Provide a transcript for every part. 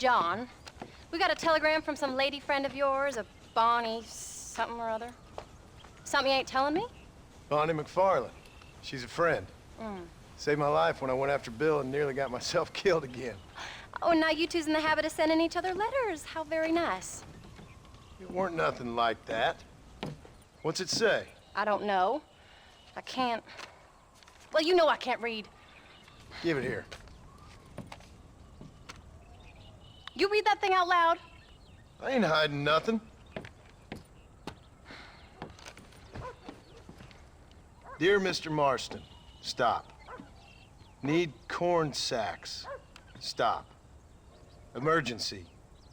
John. We got a telegram from some lady friend of yours, a Bonnie something or other. Something you ain't telling me? Bonnie McFarland. She's a friend. Mm. Saved my life when I went after Bill and nearly got myself killed again. Oh, and now you two's in the habit of sending each other letters. How very nice. It weren't nothing like that. What's it say? I don't know. I can't... Well, you know I can't read. Give it here. You read that thing out loud? I ain't hiding nothing. Dear Mr. Marston, stop. Need corn sacks. Stop. Emergency.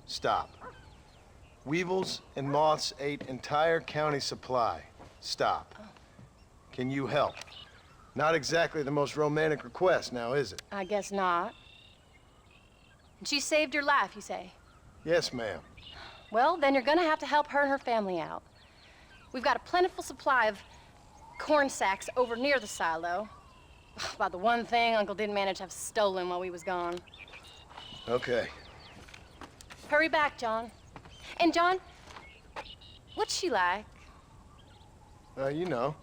Stop. Weevils and moths ate entire county supply. Stop. Can you help? Not exactly the most romantic request now, is it? I guess not. And she saved your life, you say? Yes, ma'am. Well, then you're gonna have to help her and her family out. We've got a plentiful supply of corn sacks over near the silo. About the one thing Uncle didn't manage to have stolen while we was gone. Okay. Hurry back, John. And John, what's she like? You know.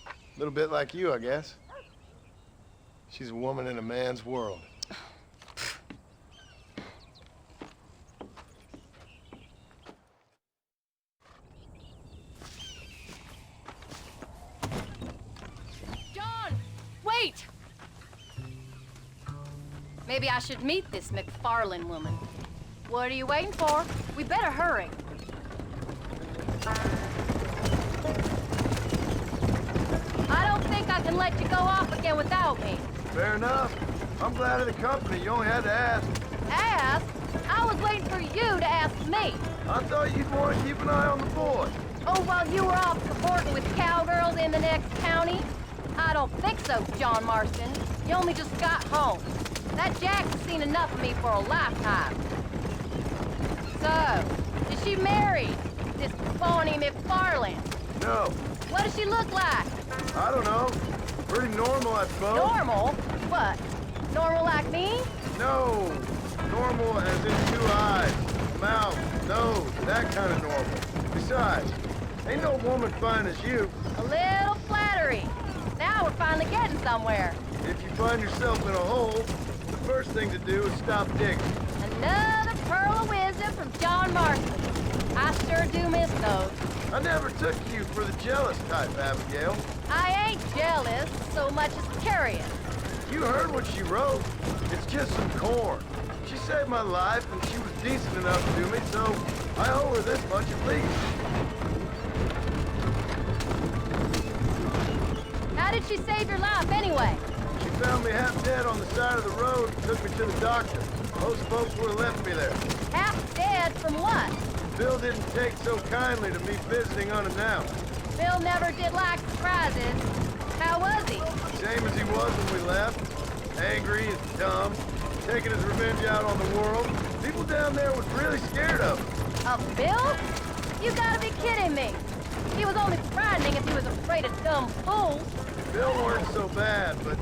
A little bit like you, I guess. She's a woman in a man's world. John, wait! Maybe I should meet this McFarland woman. What are you waiting for? We better hurry. I don't think I can let you go off again without me. Fair enough. I'm glad of the company. You only had to ask. Ask? I was waiting for you to ask me. I thought you'd want to keep an eye on the boy. Oh, while you were off cavorting with cowgirls in the next county? I don't think so, John Marston. You only just got home. That Jack has seen enough of me for a lifetime. So, did she marry this Bonnie McFarland? No. What does she look like? I don't know. Pretty normal, I suppose. Normal? What? Normal like me? No. Normal as in 2 eyes, mouth, nose, that kind of normal. Besides, ain't no woman fine as you. A little flattery. Now we're finally getting somewhere. If you find yourself in a hole, the first thing to do is stop digging. Another pearl of wisdom from John Marston. I sure do miss those. I never took you for the jealous type, Abigail. I ain't jealous so much as curious. You heard what she wrote. It's just some corn. She saved my life, and she was decent enough to me, so I owe her this much at least. How did she save your life anyway? She found me half dead on the side of the road and took me to the doctor. Most folks would have left me there. Half dead from what? Bill didn't take so kindly to me visiting unannounced. Bill never did like surprises. How was he? Same as he was when we left. Angry and dumb, taking his revenge out on the world. People down there was really scared of him. Of Bill? You gotta be kidding me. He was only frightening if he was afraid of dumb fools. Bill weren't so bad, but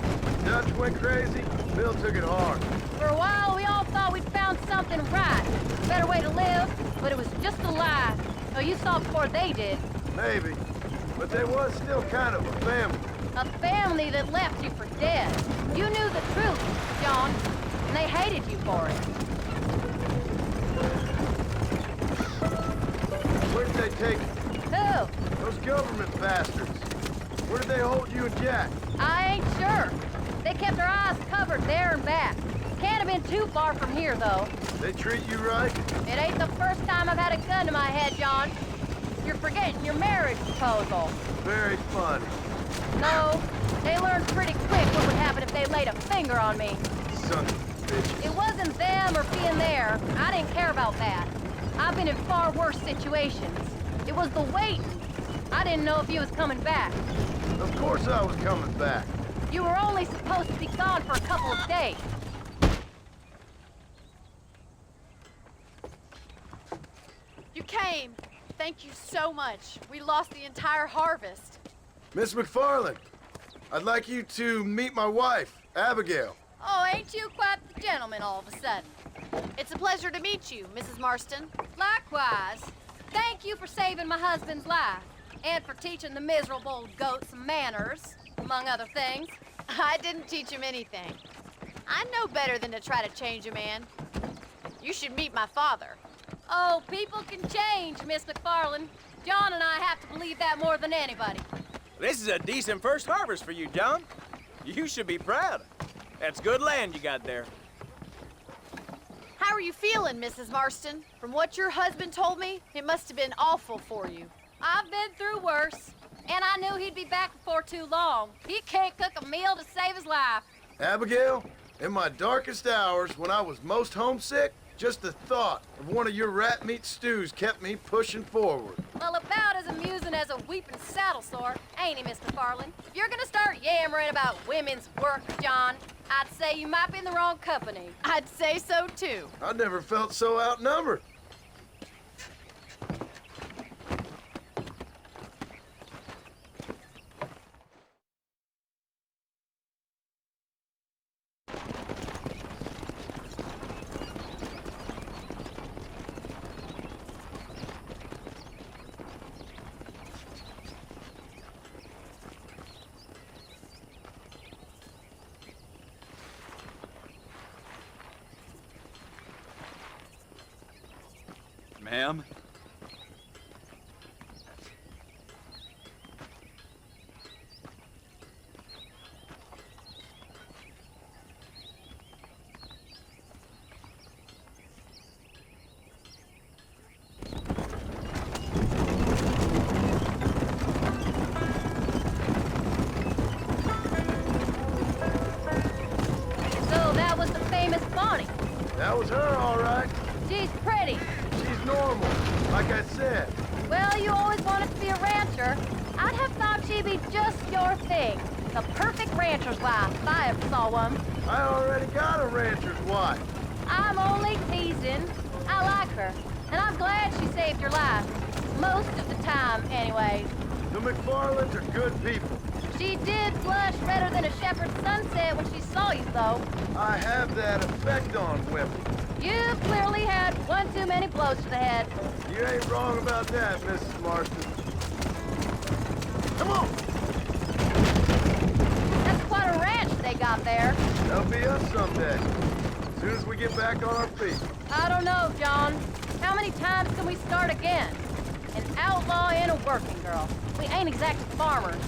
Dutch went crazy. Bill took it hard. For a while, we all thought we'd found something right. A better way to live, but it was just a lie. Oh, you saw it before they did. Maybe. But they was still kind of a family. A family that left you for dead. You knew the truth, John, and they hated you for it. Where did they take you? Who? Those government bastards. Where did they hold you and Jack? I ain't sure. They kept their eyes covered there and back. Can't have been too far from here, though. They treat you right? It ain't the first time I've had a gun to my head, John. You're forgetting your marriage proposal. Very funny. No, they learned pretty quick what would happen if they laid a finger on me. Son of bitches. It wasn't them or being there. I didn't care about that. I've been in far worse situations. It was the waiting. I didn't know if you was coming back. Of course I was coming back. You were only supposed to be gone for a couple of days. You came. Thank you so much. We lost the entire harvest. Miss McFarland, I'd like you to meet my wife, Abigail. Oh, ain't you quite the gentleman all of a sudden? It's a pleasure to meet you, Mrs. Marston. Likewise. Thank you for saving my husband's life and for teaching the miserable goat some manners, among other things. I didn't teach him anything. I know better than to try to change a man. You should meet my father. Oh, people can change, Miss McFarland. John and I have to believe that more than anybody. This is a decent first harvest for you, John. You should be proud. That's good land you got there. How are you feeling, Mrs. Marston? From what your husband told me, it must have been awful for you. I've been through worse, and I knew he'd be back before too long. He can't cook a meal to save his life. Abigail, in my darkest hours, when I was most homesick, just the thought of one of your rat meat stews kept me pushing forward. Well, about as amusing as a weeping saddle sore, ain't he, Mr. Farland? If you're gonna start yammering about women's work, John, I'd say you might be in the wrong company. I'd say so, too. I never felt so outnumbered. Ma'am? So that was the famous Bonnie. That was her, all right. She's pretty. She's normal, like I said. Well, you always wanted to be a rancher. I'd have thought she'd be just your thing. The perfect rancher's wife, if I ever saw one. I already got a rancher's wife. I'm only teasing. I like her, and I'm glad she saved your life. Most of the time, anyways. The McFarlands are good people. She did blush redder than a shepherd's sunset when she saw you, though. I have that effect on women. You clearly had one too many blows to the head. You ain't wrong about that, Mrs. Marston. Come on! That's quite a ranch they got there. That'll be us someday. As soon as we get back on our feet. I don't know, John. How many times can we start again? An outlaw and a working girl. We ain't exactly farmers.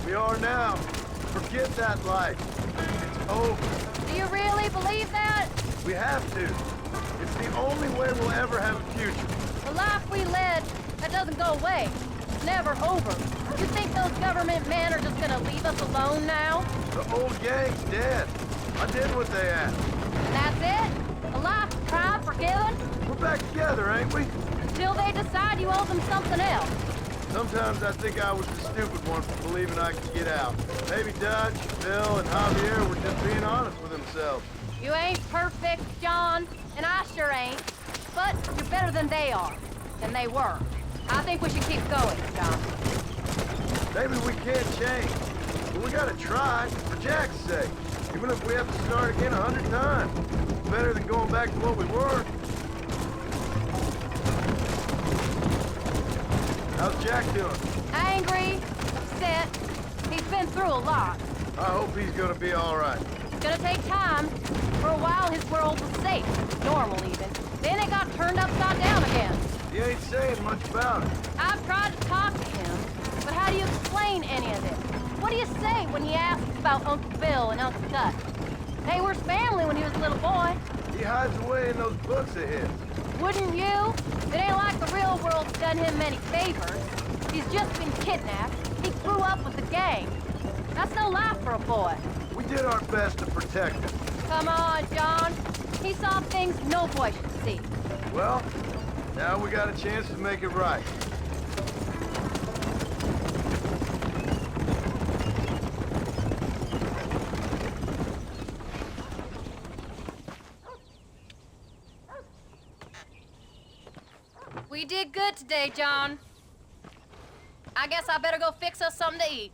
We are now. Forget that life. It's over. Do you really believe that? We have to. It's the only way we'll ever have a future. The life we led, that doesn't go away. It's never over. You think those government men are just gonna leave us alone now? The old gang's dead. I did what they asked. And that's it? A life tried, forgiven? We're back together, ain't we? Until they decide you owe them something else. Sometimes I think I was the stupid one for believing I could get out. Maybe Dutch, Bill, and Javier were just being honest with themselves. You ain't perfect, John, and I sure ain't. But you're better than they are, than they were. I think we should keep going, John. Maybe we can't change, but we gotta try, for Jack's sake. Even if we have to start again 100 times. It's better than going back to what we were. How's Jack doing? Angry, upset. He's been through a lot. I hope he's gonna be all right. It's gonna take time. For a while, his world was safe, normal even. Then it got turned upside down again. He ain't saying much about it. I've tried to talk to him, but how do you explain any of this? What do you say when he asks about Uncle Bill and Uncle Dutch? They were family when he was a little boy. He hides away in those books of his. Wouldn't you? It ain't like the real world's done him many favors. He's just been kidnapped. He grew up with the gang. That's no life for a boy. We did our best to protect him. Come on, John. He saw things no boy should see. Well, now we got a chance to make it right. We did good today, John. I guess I better go fix us something to eat.